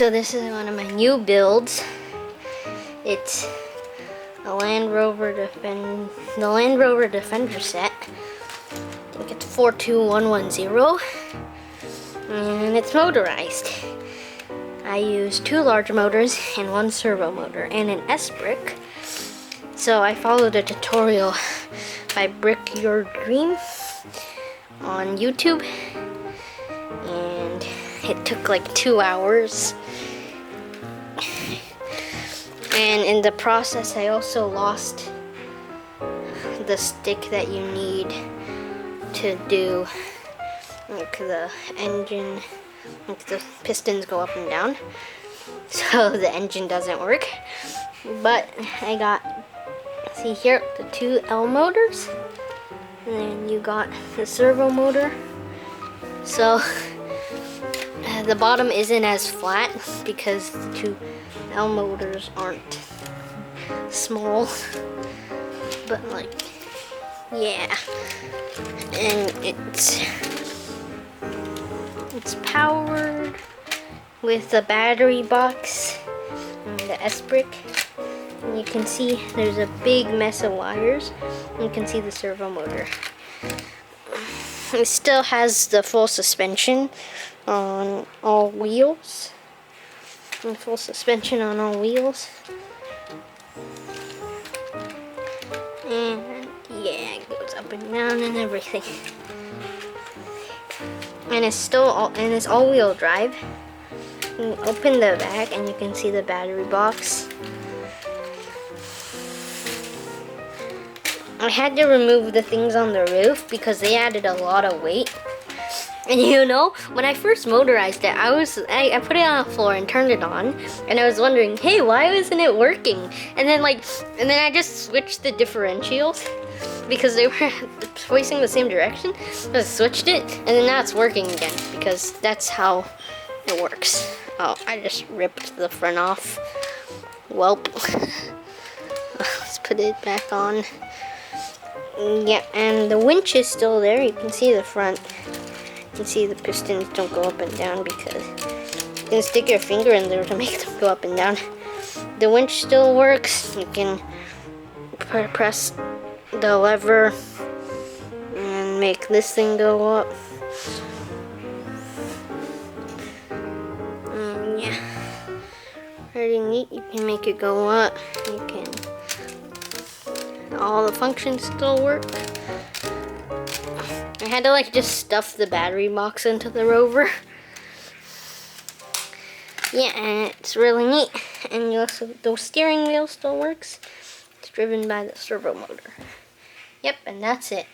So this is one of my new builds. It's a Land Rover Defender set. I think it's 42110, and it's motorized. I use 2 large motors and 1 servo motor and an S-brick. So I followed a tutorial by Brick Your Dream on YouTube, and it took like 2 hours. And in the process, I also lost the stick that you need to do like the engine, like the pistons go up and down, so the engine doesn't work. But I got, see here, the 2 L motors, and then you got the servo motor. So the bottom isn't as flat because the 2 L motors aren't small, but like, yeah. And it's powered with the battery box and the S-brick. And you can see there's a big mess of wires. You can see the servo motor. It still has the full suspension on all wheels. And full suspension on all wheels. And yeah, it goes up and down and everything. And it's still all-wheel drive. You can open the back and you can see the battery box. I had to remove the things on the roof because they added a lot of weight. And you know, when I first motorized it, I put it on the floor and turned it on, and I was wondering, hey, why wasn't it working? And then I just switched the differentials because they were facing the same direction. So I switched it, and then now it's working again because that's how it works. Oh, I just ripped the front off. Welp. Let's put it back on. Yeah, and the winch is still there. You can see the front. You can see the pistons don't go up and down because you can stick your finger in there to make them go up and down. The winch still works. You can press the lever and make this thing go up. Yeah, pretty neat. You can make it go up. You can. All the functions still work. I had to like just stuff the battery box into the rover. Yeah, and it's really neat. And the steering wheel still works. It's driven by the servo motor. Yep, and that's it.